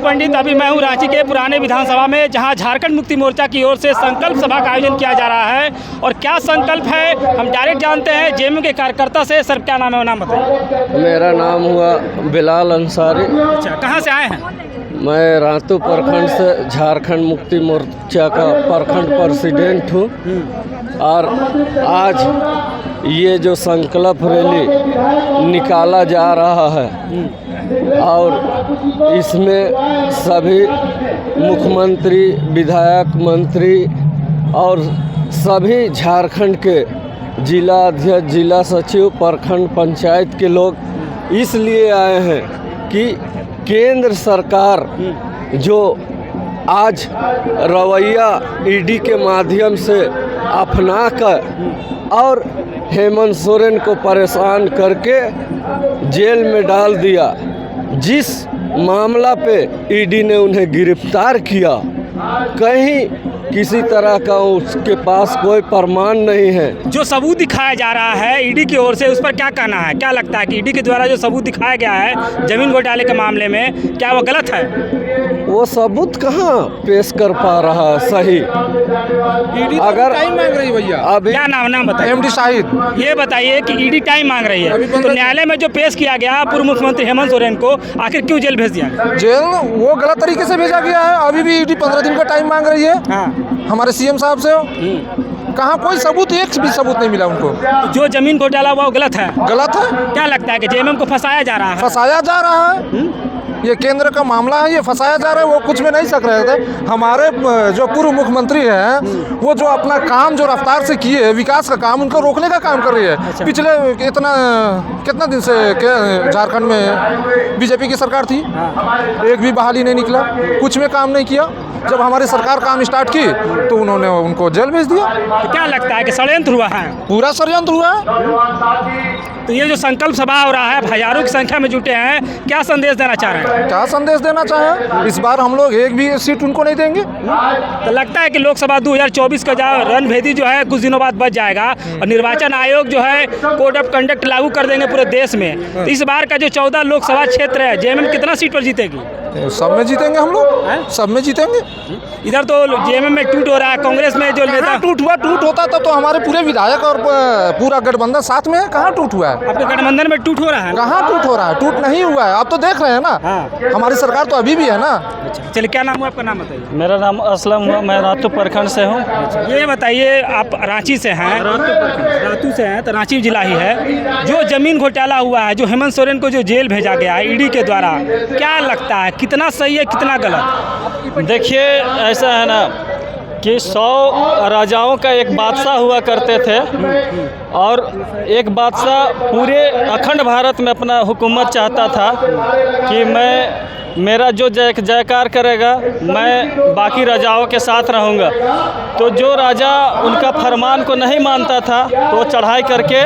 पंडित। अभी मैं हूँ रांची के पुराने विधानसभा में, जहाँ झारखंड मुक्ति मोर्चा की ओर से संकल्प सभा का आयोजन किया जा रहा है। और क्या संकल्प है हम डायरेक्ट जानते हैं जेएमएम के कार्यकर्ता से। सर क्या नाम है, वो नाम बताइए। मेरा नाम हुआ बिलाल अंसारी। अच्छा, कहाँ से आए हैं? मैं रातू प्रखंड से झारखंड मुक्ति मोर्चा का प्रखंड प्रेसिडेंट हूँ। और आज ये जो संकल्प रैली निकाला जा रहा है और इसमें सभी मुख्यमंत्री, विधायक, मंत्री और सभी झारखंड के जिला अध्यक्ष, जिला सचिव, प्रखंड पंचायत के लोग इसलिए आए हैं कि केंद्र सरकार जो आज रवैया ईडी के माध्यम से अपना कर और हेमंत सोरेन को परेशान करके जेल में डाल दिया, जिस मामला पे ईडी ने उन्हें गिरफ्तार किया, कहीं किसी तरह का उसके पास कोई प्रमाण नहीं है। जो सबूत दिखाया जा रहा है ईडी की ओर से, उस पर क्या कहना है? क्या लगता है कि ईडी के द्वारा जो सबूत दिखाया गया है जमीन घोटाले के मामले में, क्या वो गलत है? वो सबूत कहाँ पेश कर पा रहा है सही? ईडी अगर टाइम मांग रही है भैया। अभी क्या नाम बताइए। एमडी शाहिद। ये बताइए कि ईडी टाइम मांग रही है, तो न्यायालय में जो पेश किया गया पूर्व मुख्यमंत्री हेमंत सोरेन को, आखिर क्यों जेल भेज दिया गया? जेल वो गलत तरीके से भेजा गया है। अभी भी ईडी 15 दिन का टाइम मांग रही है। हाँ। हमारे सीएम साहब से कहाँ कोई सबूत, एक भी सबूत नहीं मिला उनको। तो जो जमीन घोटाला वो गलत है? गलत है। क्या लगता है कि जेएमएम को फंसाया जा रहा है? फंसाया जा रहा है। ये केंद्र का मामला है, ये फंसाया जा रहा है। वो कुछ में नहीं सक रहे थे। हमारे जो पूर्व मुख्यमंत्री हैं, वो जो अपना काम जो रफ्तार से किए विकास का काम, उनको रोकने का काम कर रही है। अच्छा। पिछले कितना दिन से झारखंड में बीजेपी की सरकार थी, एक भी बहाली नहीं निकला, कुछ में काम नहीं किया। जब हमारी सरकार काम स्टार्ट की तो उन्होंने उनको जेल भेज दिया। तो क्या लगता है कि षड्यंत्र हुआ है? पूरा षड्यंत्र हुआ है। तो ये जो संकल्प सभा हो रहा है, हजारों की संख्या में जुटे हैं, क्या संदेश देना चाह रहे हैं? क्या संदेश देना चाहें? इस बार हम लोग एक भी सीट उनको नहीं देंगे। तो लगता है कि लोकसभा 2024 का जो रणभेदी जो है कुछ दिनों बाद बच जाएगा और निर्वाचन आयोग जो है कोड ऑफ कंडक्ट लागू कर देंगे पूरे देश में। तो इस बार का जो 14 लोकसभा क्षेत्र है, जेएमएम कितना सीट पर जीतेगी? सब में जीतेंगे हम लोग, सब में जीतेंगे। इधर तो जेएमएम में टूट हो रहा है, कांग्रेस में जो नेता टूट होता तो हमारे पूरे विधायक और पूरा गठबंधन साथ में है। कहाँ टूट हुआ है? आपके गठबंधन में टूट हो रहा है? कहाँ टूट हो रहा है? टूट नहीं हुआ है। आप तो देख रहे हैं ना। हाँ। हमारी सरकार तो अभी भी है ना। चलिए, क्या नाम हुआ आपका? नाम बताइए। मेरा नाम असलम हुआ, मैं रातू प्रखंड से हूँ। ये बताइए, आप रांची से हैं? रातू से हैं, तो रांची जिला ही है। जो जमीन घोटाला हुआ है, जो हेमंत सोरेन को जो जेल भेजा गया है ईडी के द्वारा, क्या लगता है कितना सही है कितना गलत? देखिए, ऐसा है ना कि 100 राजाओं का एक बादशाह हुआ करते थे और एक बादशाह पूरे अखंड भारत में अपना हुकूमत चाहता था कि मेरा जो जयकार करेगा मैं बाकी राजाओं के साथ रहूँगा। तो जो राजा उनका फरमान को नहीं मानता था तो वो चढ़ाई करके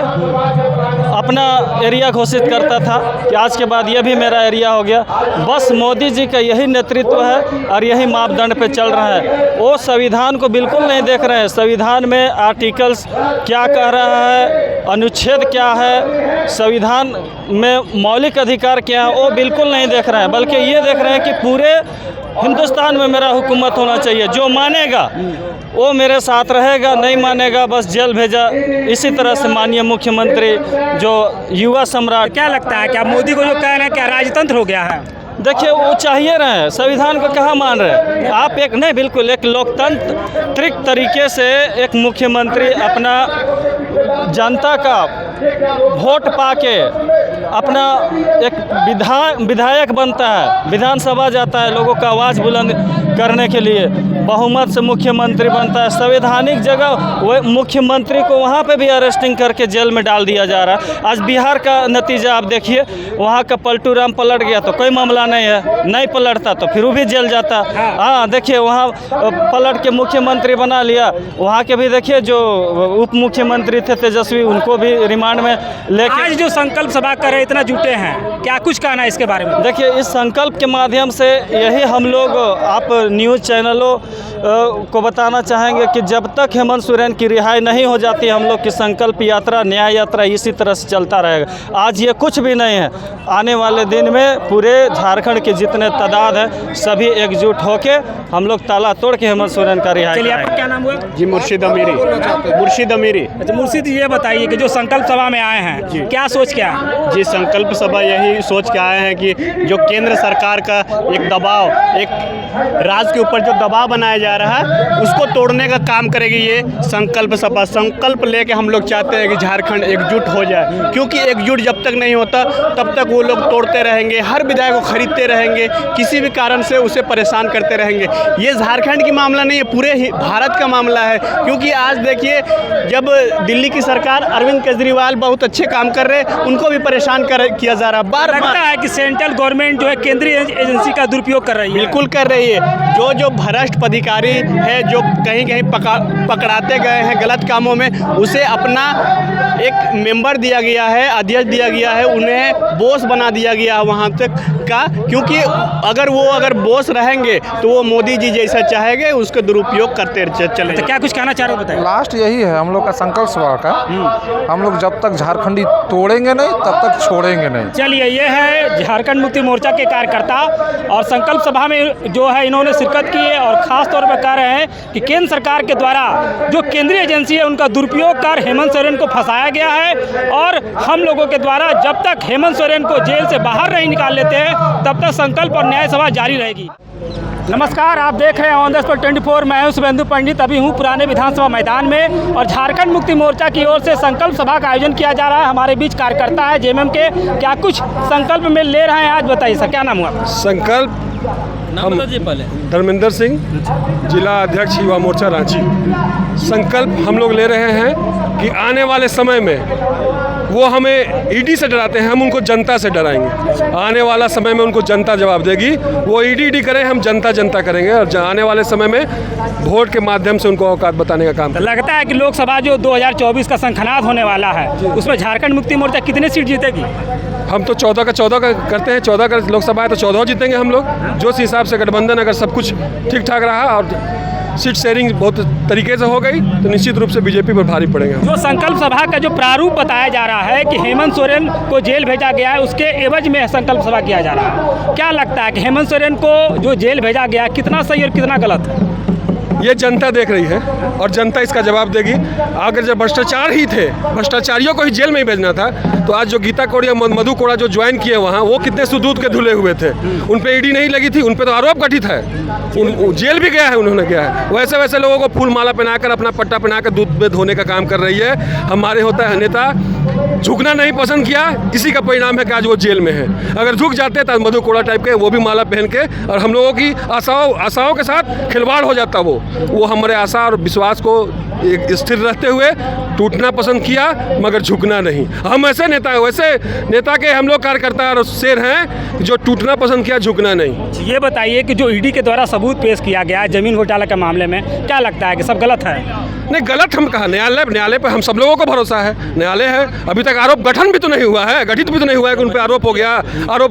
अपना एरिया घोषित करता था कि आज के बाद ये भी मेरा एरिया हो गया। बस मोदी जी का यही नेतृत्व है और यही मापदंड पे चल रहा है। वो संविधान को बिल्कुल नहीं देख रहे हैं। संविधान में आर्टिकल्स क्या कह रहा है, अनुच्छेद क्या है, संविधान में मौलिक अधिकार क्या है, वो बिल्कुल नहीं देख रहे हैं। बल्कि ये देख रहे हैं कि पूरे हिंदुस्तान में मेरा हुकूमत होना चाहिए। जो मानेगा वो मेरे साथ रहेगा, नहीं मानेगा बस जेल भेजा। इसी तरह से माननीय मुख्यमंत्री जो युवा सम्राट, क्या लगता है क्या मोदी को जो कह रहे हैं क्या राजतंत्र हो गया है? देखिए वो चाहिए रहे, संविधान को कहाँ मान रहे हैं आप? एक नहीं, बिल्कुल एक लोकतांत्रिक तरीके से एक मुख्यमंत्री अपना जनता का वोट पाके अपना एक विधायक बनता है, विधानसभा जाता है, लोगों का आवाज़ बुलंद करने के लिए, बहुमत से मुख्यमंत्री बनता है। संवैधानिक जगह वो मुख्यमंत्री को वहाँ पे भी अरेस्टिंग करके जेल में डाल दिया जा रहा है। आज बिहार का नतीजा आप देखिए, वहाँ का पलटू राम पलट गया तो कोई मामला नहीं है, नहीं पलटता तो फिर वो भी जेल जाता। हाँ देखिए, वहाँ पलट के मुख्यमंत्री बना लिया। वहाँ के भी देखिए जो उप मुख्यमंत्री थे तेजस्वी, उनको भी रिमांड में लेके। आज जो संकल्प सभा कर तरह इतना जुटे हैं, क्या कुछ कहना है इसके बारे में? देखिए, इस संकल्प के माध्यम से यही हम लोग आप न्यूज़ चैनलों को बताना चाहेंगे कि जब तक हेमंत सोरेन की रिहाई नहीं हो जाती, हम लोग की संकल्प यात्रा, न्याय यात्रा इसी तरह से चलता रहेगा। आज ये कुछ भी नहीं है, आने वाले दिन में पूरे झारखंड के जितने तादाद है सभी एकजुट होके हम लोग ताला तोड़ के हेमंत सोरेन का रिहाई चलिए, कराएंगे। आपका क्या नाम हुआ? जी मुर्शिद अमीरी। अच्छा मुर्शिद जी, ये बताइए कि जो संकल्प सभा में आए हैं, क्या सोच के आए? जी संकल्प सभा यही सोच के आए हैं कि जो केंद्र सरकार का एक दबाव, एक राज्य के ऊपर जो दबाव बनाया जा रहा है उसको तोड़ने का काम करेगी ये संकल्प सभा। संकल्प लेके हम लोग चाहते हैं कि झारखंड एकजुट हो जाए, क्योंकि एकजुट जब तक नहीं होता तब तक वो लोग तोड़ते रहेंगे, हर विधायक को खरीदते रहेंगे, किसी भी कारण से उसे परेशान करते रहेंगे। ये झारखंड की मामला नहीं है, पूरे भारत का मामला है। क्योंकि आज देखिए, जब दिल्ली की सरकार अरविंद केजरीवाल बहुत अच्छे काम कर रहे हैं, उनको भी परेशान किया जा रहा है। लगता है कि सेंट्रल गवर्नमेंट जो है केंद्रीय एजेंसी का दुरुपयोग कर रही है। बिल्कुल कर रही है। जो भ्रष्ट अधिकारी है, जो कहीं कहीं पकड़ाते गए हैं गलत कामों में, उसे अपना एक मेंबर दिया गया है, अध्यक्ष दिया गया है, उन्हें बॉस बना दिया गया है वहाँ तक का। क्योंकि अगर बॉस रहेंगे तो वो मोदी जी जैसा चाहेंगे, उसका दुरुपयोग करते चले। तो क्या कुछ कहना चाह रहे हो, बताइए। लास्ट यही है हम लोग का संकल्प सभा का। हम लोग जब तक झारखंडी तोड़ेंगे नहीं तब तक छोड़ेंगे नहीं। चलिए, ये है झारखंड मुक्ति मोर्चा के कार्यकर्ता और संकल्प सभा में जो है इन्होंने शिरकत की है और ख़ास तौर पर कह रहे हैं कि केंद्र सरकार के द्वारा जो केंद्रीय एजेंसी है उनका दुरुपयोग कर हेमंत सोरेन को फंसाया गया है और हम लोगों के द्वारा जब तक हेमंत सोरेन को जेल से बाहर नहीं निकाल लेते हैं तब तक संकल्प और न्याय सभा जारी रहेगी। नमस्कार, आप देख रहे हैं ऑन द स्पॉट 24। मैं हूं शुभेंदु पंडित। अभी हूं पुराने विधानसभा मैदान में और झारखंड मुक्ति मोर्चा की ओर से संकल्प सभा का आयोजन किया जा रहा है। हमारे बीच कार्यकर्ता है जेएमएम के, क्या कुछ संकल्प में ले रहे हैं आज, बताइए सर, क्या नाम हुआ? संकल्प हम धर्मेंद्र सिंह, जिला अध्यक्ष युवा मोर्चा रांची। संकल्प हम लोग ले रहे हैं कि आने वाले समय में वो हमें ईडी से डराते हैं, हम उनको जनता से डराएंगे। आने वाला समय में उनको जनता जवाब देगी। वो ईडी करें, हम जनता करेंगे और आने वाले समय में वोट के माध्यम से उनको औकात बताने का काम तो लगता है कि लोकसभा जो 2024 का शंखनाद होने वाला है उसमें झारखंड मुक्ति मोर्चा कितनी सीट जीतेगी? हम तो 14 का करते हैं। 14 का लोकसभा है तो 14 जीतेंगे हम लोग। जो इस हिसाब से गठबंधन अगर सब कुछ ठीक ठाक रहा और सीट शेयरिंग बहुत तरीके से हो गई तो निश्चित रूप से बीजेपी पर भारी पड़ेगा। जो संकल्प सभा का जो प्रारूप बताया जा रहा है कि हेमंत सोरेन को जेल भेजा गया है, उसके एवज में संकल्प सभा किया जा रहा है, क्या लगता है कि हेमंत सोरेन को जो जेल भेजा गया कितना सही और कितना गलत है? ये जनता देख रही है और जनता इसका जवाब देगी। अगर जब भ्रष्टाचार ही थे, भ्रष्टाचारियों को ही जेल में ही भेजना था, तो आज जो गीता कोड़ा, मधु कोड़ा जो ज्वाइन किए वहाँ, वो कितने सुदूध के धुले हुए थे। उन पे ईडी नहीं लगी थी, उन पे तो आरोप गठित है, जेल भी गया है, उन्होंने गया है। वैसे वैसे लोगों को फूल माला पहनाकर, अपना पट्टा पहनाकर दूध में धोने का काम कर रही है। हमारे होता है नेता झुकना नहीं पसंद किया, इसी का परिणाम है कि आज वो जेल में है। अगर झुक जाते तो मधु कोड़ा टाइप के वो भी माला पहन के और हम लोगों की आशाओं के साथ खिलवाड़ हो जाता। वो हमारे आशा और विश्वास को एक स्थिर रहते हुए टूटना पसंद किया, मगर झुकना नहीं। हम वैसे नेता के हम लोग कार्यकर्ता और शेर हैं जो टूटना पसंद किया, झुकना नहीं। ये बताइए कि जो ईडी के द्वारा सबूत पेश किया गया है जमीन घोटाला के मामले में, क्या लगता है कि सब गलत है? नहीं, गलत हम कहा। न्यायालय पे हम सब लोगों को भरोसा है। न्यायालय है, अभी तक आरोप गठन भी तो नहीं हुआ है, गठित भी तो नहीं हुआ है कि उन पर आरोप हो गया,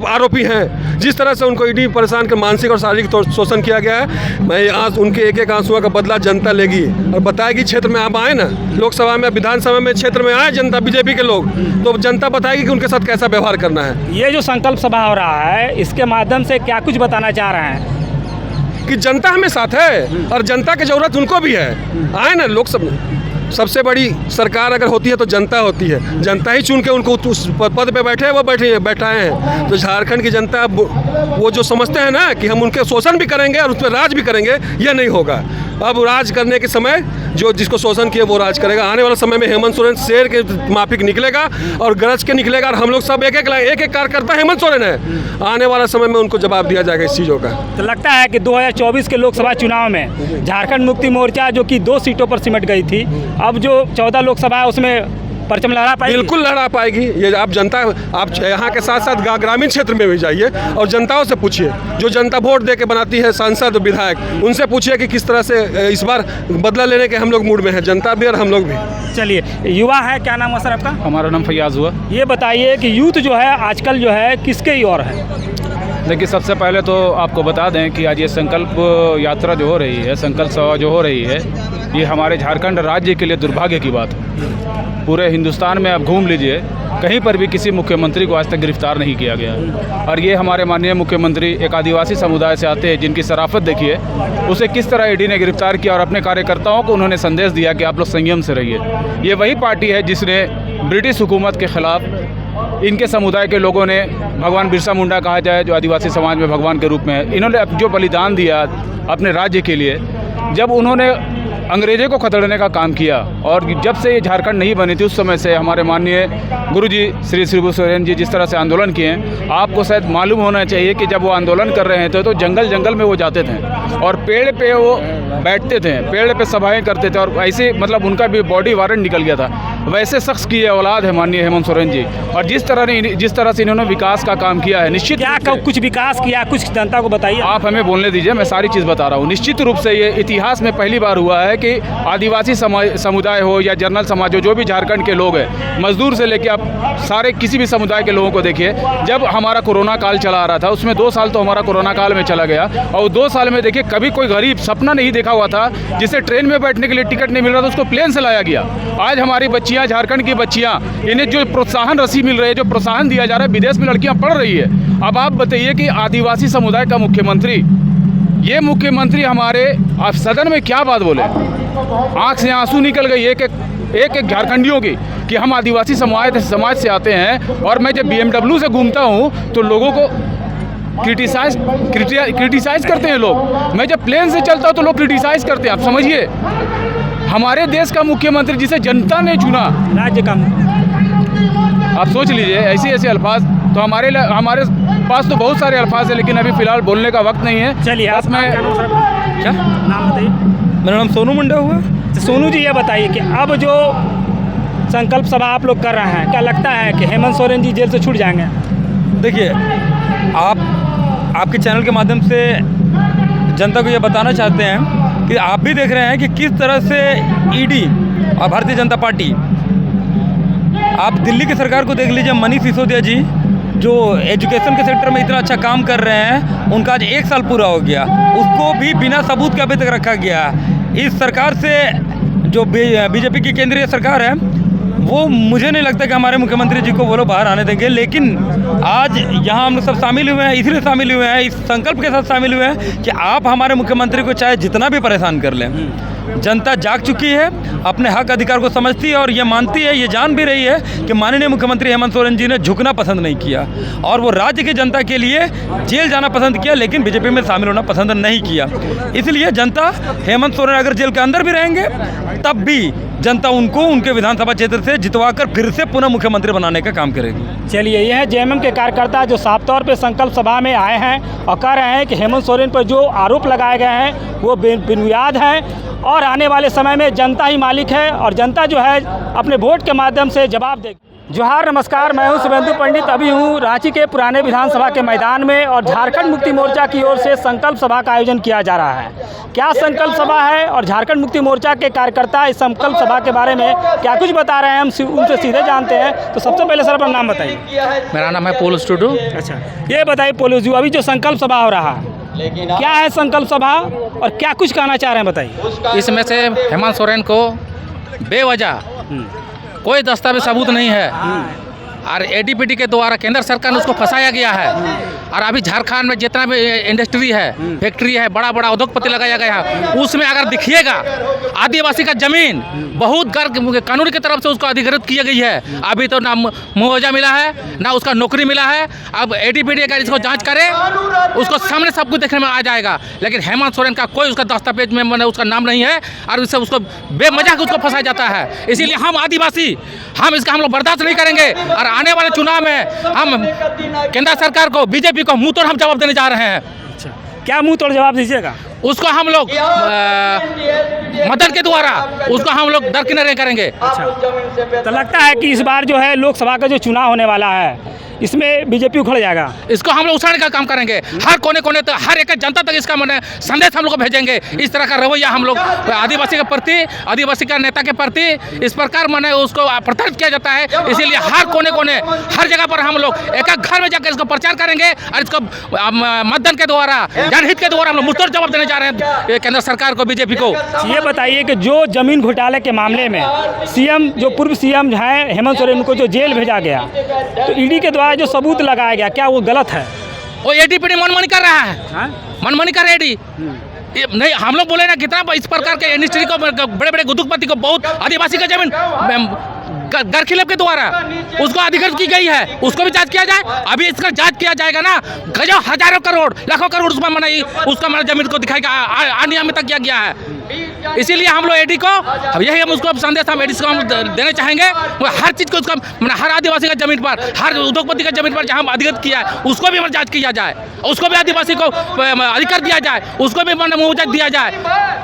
आरोपी हैं। जिस तरह से उनको ईडी परेशान कर मानसिक और शारीरिक शोषण किया गया है, मैं उनके एक एक आंसुओं का बदला जनता लेगी और बताएगी। क्षेत्र में आप आए ना, लोकसभा में, विधानसभा में, क्षेत्र में आए जनता, बीजेपी के लोग, तो जनता बताएगी कि उनके साथ कैसा व्यवहार करना है। ये जो संकल्प सभा हो रहा है, इसके माध्यम से क्या कुछ बताना चाह रहे हैं? कि जनता हमें साथ है और जनता की जरूरत उनको भी है। आए ना, सबसे बड़ी सरकार अगर होती है तो जनता होती है। जनता ही चुन के उनको उस पद पे बैठाए हैं। तो झारखंड की जनता वो जो समझते हैं ना कि हम उनके शोषण भी करेंगे और उस पर राज भी करेंगे, ये नहीं होगा। अब राज करने के समय जो जिसको शोषण किया वो राज करेगा। आने वाले समय में हेमंत सोरेन शेर के माफिक निकलेगा और गरज के निकलेगा और हम लोग सब एक एक कार्यकर्ता हेमंत सोरेन है। आने वाला समय में उनको जवाब दिया जाएगा इस चीज़ों का। तो लगता है कि 2024 के लोकसभा चुनाव में झारखंड मुक्ति मोर्चा जो कि 2 सीटों पर सिमट गई थी, अब जो 14 लोकसभा है उसमें परचम लहरा पाएगी? बिल्कुल लहरा पाएगी। ये आप जनता, आप यहाँ के साथ साथ ग्रामीण क्षेत्र में भी जाइए और जनताओं से पूछिए, जो जनता वोट दे के बनाती है सांसद विधायक, उनसे पूछिए कि किस तरह से इस बार बदला लेने के हम लोग मूड में हैं, जनता भी और हम लोग भी। चलिए, युवा है, क्या नाम है सर आपका? हमारा नाम फैयाज हुआ। ये बताइए कि यूथ जो है आजकल जो है किसके ओर है? देखिए, सबसे पहले तो आपको बता दें कि आज ये संकल्प यात्रा जो हो रही है, संकल्प सभा जो हो रही है, ये हमारे झारखंड राज्य के लिए दुर्भाग्य की बात है। पूरे हिंदुस्तान में आप घूम लीजिए, कहीं पर भी किसी मुख्यमंत्री को आज तक गिरफ्तार नहीं किया गया। और ये हमारे माननीय मुख्यमंत्री एक आदिवासी समुदाय से आते हैं, जिनकी शराफत देखिए, उसे किस तरह ईडी ने गिरफ्तार किया और अपने कार्यकर्ताओं को उन्होंने संदेश दिया कि आप लोग संयम से रहिए। ये वही पार्टी है जिसने ब्रिटिश हुकूमत के ख़िलाफ़ इनके समुदाय के लोगों ने, भगवान बिरसा मुंडा कहा जाए जो आदिवासी समाज में भगवान के रूप में है, इन्होंने जो बलिदान दिया अपने राज्य के लिए, जब उन्होंने अंग्रेज़ों को खदेड़ने का काम किया, और जब से ये झारखंड नहीं बनी थी उस समय से हमारे माननीय गुरुजी श्री शिबू सोरेन जी जिस तरह से आंदोलन किए हैं, आपको शायद मालूम होना चाहिए कि जब वो आंदोलन कर रहे थे तो जंगल जंगल में वो जाते थे और पेड़ पे वो बैठते थे, पेड़ पे सभाएं करते थे, और ऐसे मतलब उनका भी बॉडी वारंट निकल गया था। वैसे शख्स की ये औलाद है माननीय हेमंत सोरेन जी, और जिस तरह से इन्होंने विकास का काम किया है, निश्चित क्या कुछ विकास किया, कुछ जनता को बताइए। आप हमें बोलने दीजिए, मैं सारी चीज़ बता रहा हूँ। निश्चित रूप से ये इतिहास में पहली बार हुआ है कि आदिवासी समुदाय हो या जनरल समाज हो, जो भी झारखंड के लोग हैं, मजदूर से लेके आप सारे किसी भी समुदाय के लोगों को देखिए, जब हमारा कोरोना काल चला आ रहा था, उसमें 2 साल तो हमारा कोरोना काल में चला गया, और 2 साल में देखिए कभी कोई गरीब सपना नहीं देखा हुआ था जिसे ट्रेन में बैठने के लिए टिकट नहीं मिल रहा था, उसको प्लेन से लाया गया। आज हमारी बच्चियाँ, झारखंड की बच्चियाँ, इन्हें जो प्रोत्साहन राशि मिल रही है, जो प्रोत्साहन दिया जा रहा है, विदेश में लड़कियाँ पढ़ रही है। अब आप बताइए कि आदिवासी समुदाय का मुख्यमंत्री, ये मुख्यमंत्री हमारे आप सदन में क्या बात बोले, आँख से आंसू निकल गई एक झारखंडियों की कि हम आदिवासी समाज से आते हैं, और मैं जब BMW से घूमता हूँ तो लोगों को क्रिटिसाइज करते हैं लोग। मैं जब प्लेन से चलता हूँ तो लोग क्रिटिसाइज करते हैं। आप समझिए, हमारे देश का मुख्यमंत्री जिसे जनता ने चुना, राज्य का, आप सोच लीजिए, ऐसे अल्फाज तो हमारे पास तो बहुत सारे अल्फाज है, लेकिन अभी फ़िलहाल बोलने का वक्त नहीं है। चलिए, आप क्या नाम बताइए? मेरा नाम सोनू मुंडा हुआ। तो सोनू जी, ये बताइए कि अब जो संकल्प सभा आप लोग कर रहे हैं, क्या लगता है कि हेमंत सोरेन जी जेल से छूट जाएंगे? देखिए, आपके चैनल के माध्यम से जनता को ये बताना चाहते हैं कि आप भी देख रहे हैं कि किस तरह से ईडी और भारतीय जनता पार्टी, आप दिल्ली की सरकार को देख लीजिए, मनीष सिसोदिया जी जो एजुकेशन के सेक्टर में इतना अच्छा काम कर रहे हैं, उनका आज 1 साल पूरा हो गया, उसको भी बिना सबूत के अभी तक रखा गया। इस सरकार से जो बीजेपी की केंद्रीय सरकार है, वो मुझे नहीं लगता कि हमारे मुख्यमंत्री जी को वो लोग बाहर आने देंगे। लेकिन आज यहाँ हम लोग सब शामिल हुए हैं, इसलिए शामिल हुए हैं, इस संकल्प के साथ शामिल हुए हैं कि आप हमारे मुख्यमंत्री को चाहे जितना भी परेशान कर लें, जनता जाग चुकी है, अपने हक अधिकार को समझती है, और ये मानती है, ये जान भी रही है कि माननीय मुख्यमंत्री हेमंत सोरेन जी ने झुकना पसंद नहीं किया, और वो राज्य की जनता के लिए जेल जाना पसंद किया, लेकिन बीजेपी में शामिल होना पसंद नहीं किया। इसलिए जनता, हेमंत सोरेन अगर जेल के अंदर भी रहेंगे तब भी जनता उनको उनके विधानसभा क्षेत्र से जितवाकर फिर से पुनः मुख्यमंत्री बनाने का काम करेगी। चलिए, यह है जेएमएम के कार्यकर्ता जो साफ तौर पे संकल्प सभा में आए हैं और कह रहे हैं कि हेमंत सोरेन पर जो आरोप लगाए गए हैं वो बेबुनियाद हैं, और आने वाले समय में जनता ही मालिक है, और जनता जो है अपने वोट के माध्यम से जवाब देगी। जोहार, नमस्कार, मैं हूं शुभेंदु पंडित। अभी हूं रांची के पुराने विधानसभा के मैदान में, और झारखंड मुक्ति मोर्चा की ओर से संकल्प सभा का आयोजन किया जा रहा है। क्या संकल्प सभा है और झारखंड मुक्ति मोर्चा के कार्यकर्ता इस संकल्प सभा के बारे में क्या कुछ बता रहे हैं, हम उनसे सीधे जानते हैं। तो सबसे पहले सर अपना नाम बताइए। मेरा नाम है पोलस टुडू। अच्छा, ये बताइए पोलस जी, अभी जो संकल्प सभा हो रहा है, क्या है संकल्प सभा और क्या कुछ कहना चाह रहे हैं, बताइए। इसमें से हेमंत सोरेन को बेवजह कोई दस्तावेज सबूत नहीं है, और एडीपीटी के द्वारा केंद्र सरकार ने उसको फंसाया गया है, और अभी झारखंड में जितना भी इंडस्ट्री है, फैक्ट्री है, बड़ा बड़ा उद्योगपति लगाया गया है, उसमें अगर दिखिएगा आदिवासी का जमीन बहुत कानून की तरफ से उसको अधिकृत की गई है, अभी तो ना मुआवजा मिला है, ना उसका नौकरी मिला है। अब एडीपीटी अगर इसको जांच करे, उसको सामने सब कुछ देखने में आ जाएगा, लेकिन हेमंत सोरेन का कोई उसका दस्तावेज में मैंने उसका नाम नहीं है, और इससे उसको बेमजा उसको फंसाया जाता है। इसीलिए हम आदिवासी हम लोग बर्दाश्त नहीं करेंगे, और आने वाले चुनाव में हम केंद्र सरकार को, बीजेपी को मुंह तोड़ हम जवाब देने जा रहे हैं। क्या मुंह तोड़ जवाब दीजिएगा? उसको हम लोग मदद के द्वारा उसको हम लोग दरकिनारे करेंगे। तो लगता है कि इस बार जो है लोकसभा का जो चुनाव होने वाला है इसमें बीजेपी उखड़ जाएगा। इसको हम लोग उछालने का काम करेंगे, हर कोने कोने तक, हर एक जनता तक इसका मैंने संदेश हम लोग को भेजेंगे। इस तरह का रवैया हम लोग आदिवासी के प्रति, आदिवासी का नेता के प्रति इस प्रकार मैंने उसको प्रताड़ित किया जाता है। इसीलिए हर कोने कोने, हर जगह पर हम लोग एक एक घर में जाकर इसको प्रचार करेंगे और इसको मतदान के द्वारा, जनहित के द्वारा हम लोग मुस्तैद जवाब देने जा रहे हैं केंद्र सरकार को, बीजेपी को। ये बताइए कि जो जमीन घोटाले के मामले में सीएम, जो पूर्व सीएम हैं हेमंत सोरेन को जो जेल भेजा गया, तो ईडी के द्वारा जो सबूत लगाया गया, क्या वो गलत है? वो एडीपीडी मनमानी कर रहा है, मनमानी कर रहा है नहीं। हम लोग बोले ना कितना इस प्रकार के इंडस्ट्री को, बड़े बड़े उद्योगपति को बहुत आदिवासी का जमीन गरखिलाफ के द्वारा उसको अधिकृत की गई है, उसको भी जांच किया जाए। अभी इसका जांच किया जाएगा ना, गजो हजारों करोड़, लाखों करोड़ उसमें मैंने उसका जमीन को दिखाएगा अनियमितता किया गया है। इसीलिए हम लोग एडी को, यही हम उसको संदेश हम एडी को हम देना चाहेंगे। वो हर चीज़ को उसका, हर आदिवासी का जमीन पर, हर उद्योगपति का जमीन पर जहाँ अधिकृत किया है उसको भी जांच किया जाए, उसको भी आदिवासी को अधिकार दिया जाए, उसको भी मुआवजा दिया जाए।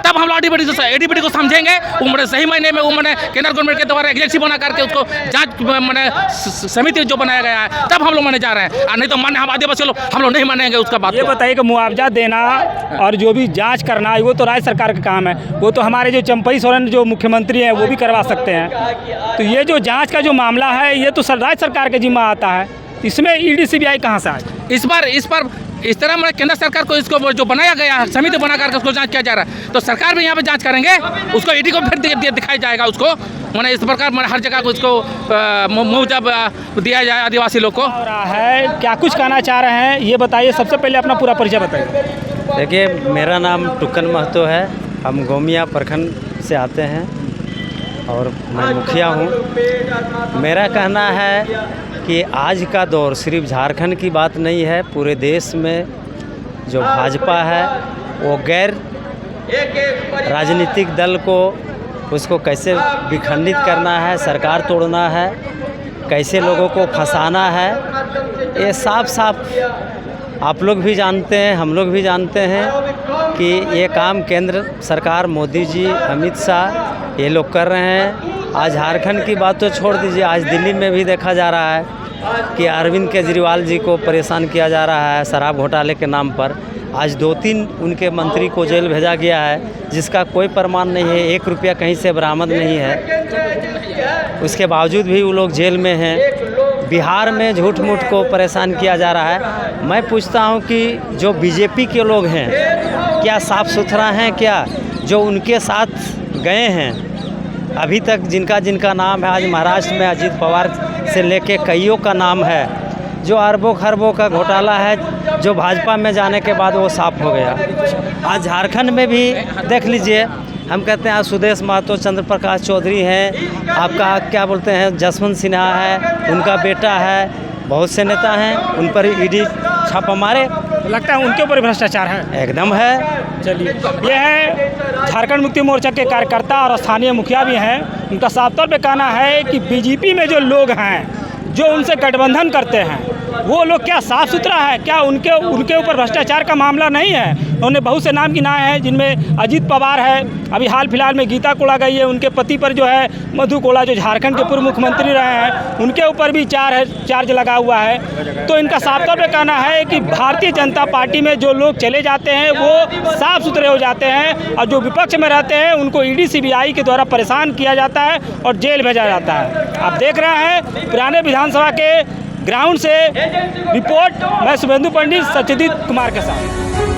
तब हम लोग एडीपीडी को समझेंगे। वो सही महीने में वो मैंने केंद्र गवर्नमेंट के द्वारा एजेंसी बना करके उसको जांच मैंने समिति जो बनाया गया है, तब हम लोग माने जा रहे हैं। और नहीं तो माने हम आदिवासी लोग हम लोग नहीं मानेंगे उसका बात। ये बताइए कि मुआवजा देना और जो भी जांच करना वो तो राज्य सरकार का काम है, वो तो हमारे जो चंपई सोरेन जो मुख्यमंत्री हैं वो भी करवा सकते हैं। तो ये जो जांच का जो मामला है ये तो राज्य सरकार के जिम्मा आता है, इसमें ईडी सीबीआई कहाँ से आए? इस पर इस तरह मैंने केंद्र सरकार को इसको जो बनाया गया है, समिति बना करके उसको जांच किया जा रहा है, तो सरकार भी यहाँ पे जांच करेंगे, उसको ईडी को फिर दिखाया जाएगा उसको। मैंने इस प्रकार मैंने हर जगह को इसको मुआवजा दिया जाए आदिवासी लोग को। हो रहा है, क्या कुछ कहना चाह रहे हैं ये बताइए। सबसे पहले अपना पूरा परिचय बताइए। देखिए, मेरा नाम टुकन महतो है, हम गोमिया प्रखंड से आते हैं और मैं मुखिया हूँ। मेरा कहना है कि आज का दौर सिर्फ झारखंड की बात नहीं है, पूरे देश में जो भाजपा है वो गैर राजनीतिक दल को उसको कैसे विखंडित करना है, सरकार तोड़ना है, कैसे लोगों को फंसाना है, ये साफ साफ आप लोग भी जानते हैं, हम लोग भी जानते हैं कि ये काम केंद्र सरकार, मोदी जी, अमित शाह ये लोग कर रहे हैं। आज झारखंड की बात तो छोड़ दीजिए, आज दिल्ली में भी देखा जा रहा है कि अरविंद केजरीवाल जी को परेशान किया जा रहा है शराब घोटाले के नाम पर। आज 2-3 उनके मंत्री को जेल भेजा गया है, जिसका कोई प्रमाण नहीं है, 1 रुपया कहीं से बरामद नहीं है, उसके बावजूद भी वो लोग जेल में हैं। बिहार में झूठ मूठ को परेशान किया जा रहा है। मैं पूछता हूं कि जो बीजेपी के लोग हैं क्या साफ़ सुथरा हैं क्या, जो उनके साथ गए हैं अभी तक, जिनका नाम है, आज महाराष्ट्र में अजीत पवार से लेके कईयों का नाम है, जो अरबों खरबों का घोटाला है, जो भाजपा में जाने के बाद वो साफ हो गया। आज झारखंड में भी देख लीजिए, हम कहते हैं आज सुदेश महतो, चंद्र प्रकाश चौधरी हैं, आपका क्या बोलते हैं जसवंत सिन्हा है, उनका बेटा है, बहुत से नेता हैं, उन पर ईडी छापा मारे। लगता है उनके ऊपर भ्रष्टाचार है। एकदम है। चलिए, ये है झारखंड मुक्ति मोर्चा के कार्यकर्ता और स्थानीय मुखिया भी हैं। उनका साफ तौर पे कहना है कि बीजेपी में जो लोग हैं, जो उनसे गठबंधन करते हैं, वो लोग क्या साफ़ सुथरा है, क्या उनके ऊपर भ्रष्टाचार का मामला नहीं है? उन्होंने बहुत से नाम गिनाए हैं, जिनमें अजीत पवार है, अभी हाल फिलहाल में गीता कोड़ा गई है, उनके पति पर जो है मधु कोड़ा, जो झारखंड के पूर्व मुख्यमंत्री रहे हैं, उनके ऊपर भी चार्ज लगा हुआ है। तो इनका साफ तौर पर कहना है कि भारतीय जनता पार्टी में जो लोग चले जाते हैं वो साफ़ सुथरे हो जाते हैं, और जो विपक्ष में रहते हैं उनको ईडी सीबीआई के द्वारा परेशान किया जाता है और जेल भेजा जाता है। आप देख रहे हैं पुराने विधानसभा के ग्राउंड से रिपोर्ट, मैं शुभेंदु पंडित, सत्यजीत कुमार के साथ।